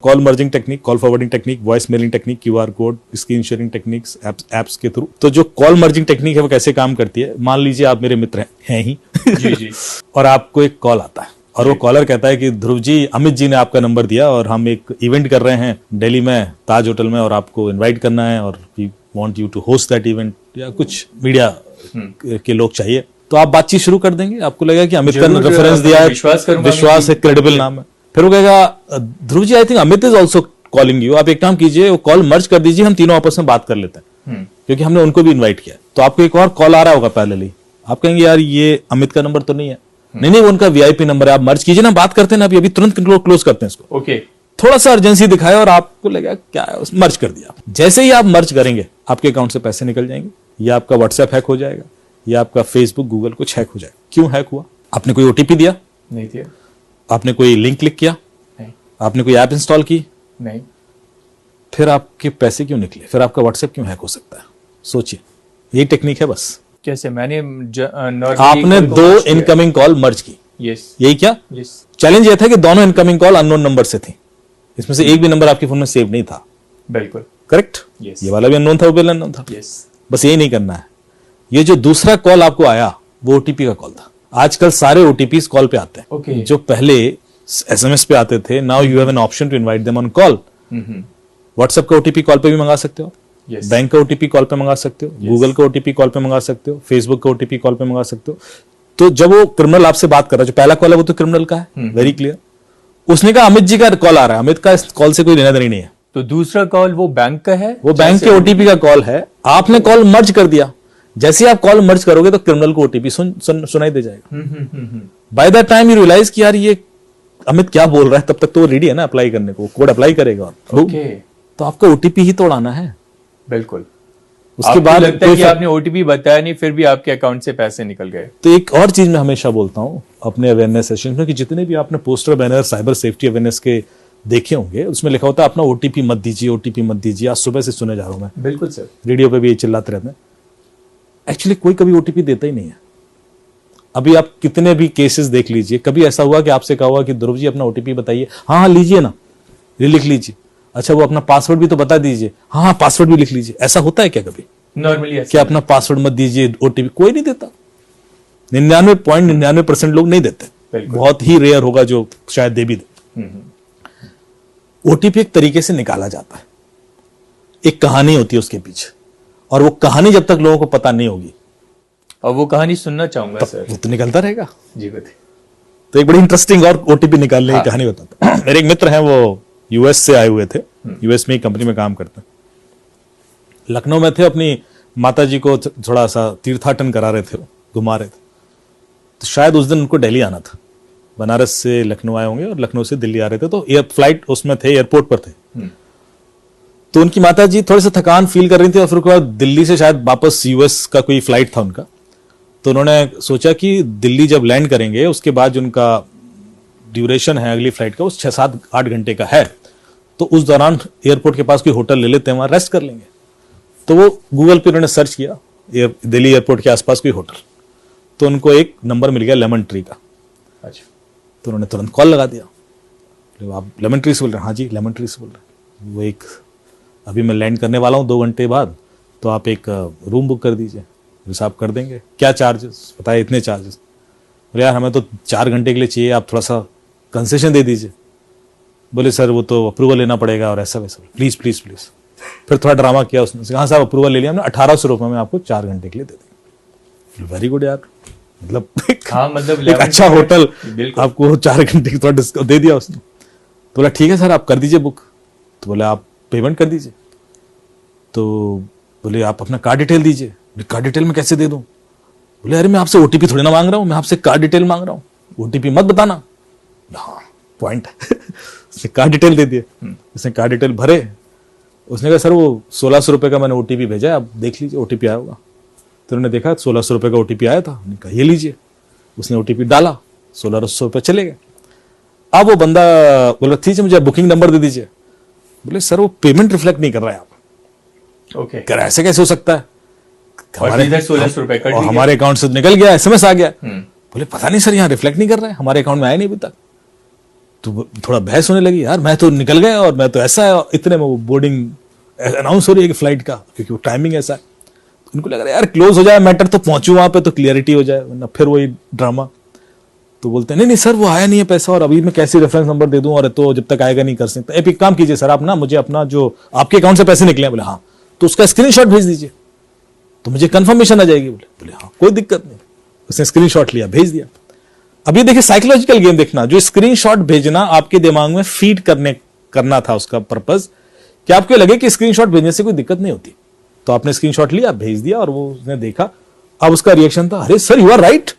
Call merging technique, call forwarding technique, voice mailing technique, QR code, screen sharing techniques, apps के through. तो जो call merging technique है वो कैसे काम करती है, मान लीजिए आप मेरे मित्र हैं ही जी और आपको एक कॉल आता है और वो कॉलर कहता है कि ध्रुव जी, अमित जी ने आपका नंबर दिया और हम एक इवेंट कर रहे हैं दिल्ली में ताज होटल में और आपको इनवाइट करना है और we want you to host that event, या कुछ मीडिया के लोग चाहिए। तो आप बातचीत शुरू कर देंगे, आपको लगेगा कि अमित का रेफरेंस दिया है, विश्वास है, क्रेडिबल नाम है। फिर वो कहेगा Dhruv ji I think Amit is also calling you, आप एक काम कीजिए, वो कॉल मर्ज कर दीजिए, हम तीनों आपस में बात कर लेते हैं, क्योंकि हमने उनको भी इन्वाइट किया। तो आपको एक और कॉल आ रहा होगा पैरेलली, आप कहेंगे यार ये अमित का नंबर तो नहीं है, नहीं वो उनका वीआईपी नंबर है, आप मर्ज कीजिए ना, बात करते हैं ना, अभी तुरंत क्लोज करते हैं इसको। ओके, थोड़ा सा अर्जेंसी दिखाया और आपको लगा क्या है, मर्ज कर दिया। जैसे ही आप मर्ज करेंगे आपके अकाउंट से पैसे निकल जाएंगे, या आपका व्हाट्सएप हैक हो जाएगा, या आपका फेसबुक, गूगल कुछ हैक हो जाएगा। क्यों हैक हुआ? आपने कोई ओटीपी दिया नहीं दिया, आपने कोई लिंक क्लिक किया नहीं, आपने कोई ऐप इंस्टॉल की नहीं, फिर आपके पैसे क्यों निकले, फिर आपका व्हाट्सएप क्यों हैक हो सकता है? सोचिए, ये टेक्निक है बस। कैसे? मैंने आपने दो इनकमिंग कॉल मर्ज की, यस, यही क्या? यस, चैलेंज ये था कि दोनों इनकमिंग कॉल अननोन नंबर से थी, इसमें से एक भी नंबर आपके फोन में सेव नहीं था। बिल्कुल करेक्ट, Yes. ये वाला भी अननोन था, वो भी अननोन था। यस, बस यही नहीं करना है। ये जो दूसरा कॉल आपको आया वो ओटीपी का कॉल था। आजकल सारे ओटीपी कॉल पे आते हैं। Okay. जो पहले एसएमएस पे आते थे, now you have an option to invite them on call. WhatsApp का ओटीपी कॉल पे भी मंगा सकते हो, Yes. बैंक का ओटीपी कॉल पे मंगा सकते हो, गूगल का ओटीपी कॉल पे मंगा सकते हो, फेसबुक का ओटीपी कॉल पे मंगा सकते हो। तो जब वो क्रिमिनल आपसे बात कर रहा है, जो पहला कॉल है वो तो क्रिमिनल का है, वेरी क्लियर। उसने कहा अमित जी का कॉल आ रहा है, अमित का इस कॉल से कोई लेना देना नहीं है। तो दूसरा कॉल वो बैंक का है, वो बैंक के ओटीपी का कॉल है, आपने कॉल मर्ज कर दिया। जैसे ही आप कॉल मर्ज करोगे तो क्रिमिनल को ओटीपी सुनाई दे जाएगा। By the time you realise कि यार ये अमित क्या बोल रहा है, तब तक तो वो रेडी है ना अप्लाई करने को, कोड अप्लाई करेगा। ओके, तो आपका ओटीपी ही तोड़ाना है। बिल्कुल। उसके बाद लगता है कि आपने ओटीपी बताया नहीं, फिर भी आपके अकाउंट से पैसे निकल गए। तो एक और चीज मैं हमेशा बोलता हूं अपने अवेयरनेस सेशन में, कि जितने भी आपने poster banner cyber safety awareness के देखे होंगे, उसमें लिखा होता है अपना ओटीपी मत दीजिए, ओटीपी मत दीजिए। आज सुबह से सुने जा रहा हूं मैं, बिल्कुल सर, रेडियो पे भी ये चिल्लाते रहते हैं। एक्चुअली कोई कभी ओटीपी देता ही नहीं है। अभी आप कितने भी केसेस देख लीजिए, कभी ऐसा हुआ कि आपसे कहा हुआ कि ध्रुव जी अपना ओटीपी बताइए, हाँ हाँ लीजिए ना, ये लिख लीजिए। अच्छा वो अपना पासवर्ड भी तो बता दीजिए, हाँ हाँ पासवर्ड भी लिख लीजिए। ऐसा होता है क्या कभी? नॉर्मली कि अपना पासवर्ड मत दीजिए, ओटीपी कोई नहीं देता। 99.99% लोग नहीं देते, बहुत ही रेयर होगा जो शायद दे भी दे। ओटीपी एक तरीके से निकाला जाता है, एक कहानी होती है उसके पीछे, और वो कहानी जब तक लोगों को पता नहीं होगी, और वो कहानी सुनना चाहूंगा सर। वो तो निकलता रहेगा। जी बताइए। तो एक बड़ी इंटरेस्टिंग और ओटीपी निकालने की कहानी बताता हूं। मेरे एक मित्र हैं, वो यूएस से आए हुए थे, यूएस में ही कंपनी में काम करते हैं। लखनऊ में थे, अपनी माता जी को थोड़ा सा तीर्थाटन करा रहे थे, घुमा रहे थे। तो शायद उस दिन उनको दिल्ली आना था, बनारस से लखनऊ आए होंगे और लखनऊ से दिल्ली आ रहे थे। तो फ्लाइट उसमें थे, एयरपोर्ट पर थे। तो उनकी माता जी थोड़ी सा थकान फील कर रही थी, और फिर उसके बाद दिल्ली से शायद वापस यूएस का कोई फ्लाइट था उनका। तो उन्होंने सोचा कि दिल्ली जब लैंड करेंगे उसके बाद जो उनका ड्यूरेशन है अगली फ्लाइट का, वो 6-7-8 घंटे का है, तो उस दौरान एयरपोर्ट के पास कोई होटल ले लेते हैं, वहां रेस्ट कर लेंगे। तो वो गूगल पे उन्होंने सर्च किया दिल्ली एयरपोर्ट के आसपास कोई होटल, तो उनको एक नंबर मिल गया लेमन ट्री का। अच्छा, तो उन्होंने तुरंत कॉल लगा दिया। आप लेमन ट्री से बोल रहे हैं? हाँ जी लेमन ट्री से बोल रहे हैं। वो एक अभी मैं लैंड करने वाला हूँ 2 घंटे बाद, तो आप एक रूम बुक कर दीजिए, हिसाब कर देंगे। क्या चार्जेस? बताए इतने चार्जेस। बोले यार हमें तो 4 घंटे के लिए चाहिए, आप थोड़ा सा कंसेशन दे दीजिए। बोले सर वो तो अप्रूवल लेना पड़ेगा और ऐसा वैसा, प्लीज प्लीज प्लीज। फिर थोड़ा ड्रामा किया उसने, हाँ साहब अप्रूवल ले लिया हमने, 1800 रुपये में आपको 4 घंटे के लिए दे देंगे। वेरी गुड यार, मतलब हाँ, मतलब एक अच्छा होटल आपको 4 घंटे की थोड़ा डिस्काउंट दे दिया उसने। तो बोला ठीक है सर आप कर दीजिए बुक। तो बोले आप पेमेंट कर दीजिए। तो बोले आप अपना कार्ड डिटेल दीजिए। कार्ड डिटेल में कैसे दे दूं? बोले अरे मैं आपसे ओटीपी थोड़ी ना मांग रहा हूं, मैं आपसे कार्ड डिटेल मांग रहा हूं, ओटीपी मत बताना। हाँ पॉइंट है। उसने कार्ड डिटेल दे दिए, उसने कार्ड डिटेल भरे। उसने कहा सर वो 1600 रुपये का मैंने ओटीपी भेजा है, आप देख लीजिए ओटीपी आया होगा। तो उन्होंने देखा 1600 रुपये का ओटीपी आया था। उन्होंने कहा ये लीजिए। उसने ओटीपी डाला, 1600 रुपये चले गए। अब वो बंदा बोला ठीक है मुझे बुकिंग नंबर दे दीजिए। बोले सर वो पेमेंट रिफ्लेक्ट नहीं कर रहा है आप। ओके, कह रहा ऐसे कैसे हो सकता है, हमारे 1600 रुपये कट और हमारे अकाउंट से निकल गया, एसएमएस आ गया। बोले पता नहीं सर यहाँ रिफ्लेक्ट नहीं कर रहा है, हमारे अकाउंट में आया नहीं अभी तक। तो थोड़ा बहस होने लगी, यार मैं तो निकल गया और मैं तो ऐसा है, और इतने में वो बोर्डिंग अनाउंस हो रही है कि फ्लाइट का, क्योंकि वो टाइमिंग ऐसा है। तो उनको लग रहा है यार क्लोज हो जाए मैटर तो पहुंचूं वहां पे तो क्लियरिटी हो जाए, वरना फिर वही ड्रामा। तो बोलते हैं नहीं नहीं सर वो आया नहीं है पैसा, और अभी मैं कैसे रेफरेंस नंबर दे दूं, और तो जब तक आएगा नहीं कर सकते। एक काम कीजिए सर, आप ना मुझे अपना जो आपके अकाउंट से पैसे निकले हैं, बोले हाँ, तो उसका स्क्रीनशॉट भेज दीजिए तो मुझे कंफर्मेशन आ जाएगी। बोले हाँ कोई दिक्कत नहीं। उसने स्क्रीनशॉट लिया, भेज दिया। अब ये देखिए साइकोलॉजिकल गेम देखना, जो स्क्रीनशॉट भेजना आपके दिमाग में फीड करना था उसका पर्पस, कि आपको लगे कि स्क्रीनशॉट भेजने से कोई दिक्कत नहीं होती। तो आपने स्क्रीनशॉट लिया, भेज दिया, और वो उसने देखा। अब उसका रिएक्शन था, अरे सर यू आर राइट,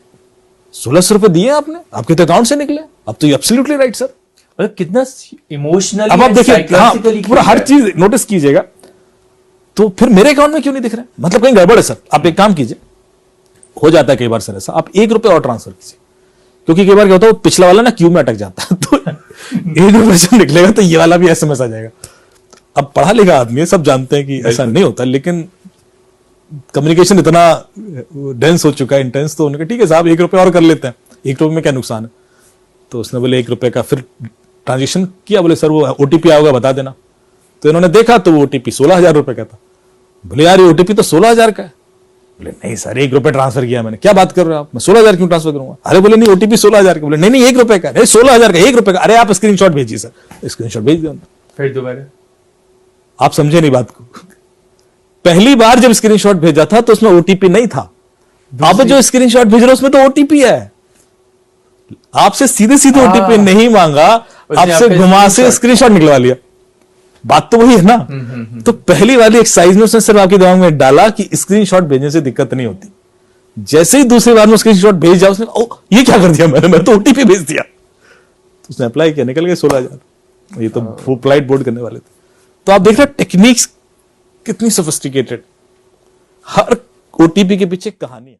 1600 रुपए दिए आपने, आपके तो अकाउंट से निकले, अब तो एब्सोल्युटली राइट सर। मतलब कितना इमोशनल, अब आप देखिए हाँ, पूरा हर चीज नोटिस कीजिएगा। तो फिर मेरे अकाउंट में क्यों नहीं दिख रहा है, मतलब कहीं गड़बड़ है सर। आप एक काम कीजिए, हो जाता है कई बार सर ऐसा, आप 1 रुपए और ट्रांसफर कीजिए, क्योंकि कई बार क्या होता है वो पिछला वाला ना क्यू में अटक जाता है, तो 1 रुपए जब निकलेगा तो ये वाला भी एसएमएस आ जाएगा। अब पढ़ा लिखा आदमी है, सब जानते हैं कि ऐसा नहीं होता, लेकिन कम्युनिकेशन इतना डेंस हो चुका है, इंटेंस, तो उन्होंने कहा ठीक है साहब 1 रुपए और कर लेते हैं, 1 रुपए में क्या नुकसान है। तो उसने बोले 1 रुपए का फिर ट्रांजेक्शन किया, बोले सर वो ओटीपी आएगा बता देना। तो इन्होंने देखा तो वो ओटीपी 16,000 रुपए का था। बोले यार ये ओटीपी तो 16,000 का है। बोले नहीं सर 1 रुपए ट्रांसफर किया मैंने। क्या बात कर रहे हो आप, मैं 16,000 क्यों ट्रांसफर करूंगा। अरे बोले नहीं ओटीपी 16,000 का। बोले नहीं नहीं 1 रुपए का, नहीं 16,000 का, 1 रुपए का। अरे आप स्क्रीनशॉट भेजिए सर, स्क्रीनशॉट भेज दिया। फिर दोबारा आप समझे नहीं बात को। पहली बार जब स्क्रीनशॉट भेजा था तो उसमें ओटीपी नहीं था, अब जो स्क्रीनशॉट भेज रहे हो उसमें तो ओटीपी है। आपसे सीधे सीधे ओटीपी नहीं मांगा, आपसे घुमा से स्क्रीनशॉट निकलवा लिया। बात तो वही है ना। तो पहली वाली एक्सरसाइज में उसने सिर्फ आपके दिमाग में डाला कि स्क्रीनशॉट भेजने से दिक्कत नहीं होती। जैसे ही दूसरी बार में स्क्रीनशॉट भेज जाओ, उसने ओ ये क्या कर दिया मैं तो ओटीपी भेज दिया। तो उसने अप्लाई किया, निकल गए 16,000। ये तो वो फ्लाइट बोर्ड करने वाले थे। तो आप देख रहे हो टेक्निक्स कितनी सोफिस्टिकेटेड, हर ओटीपी के पीछे कहानी है।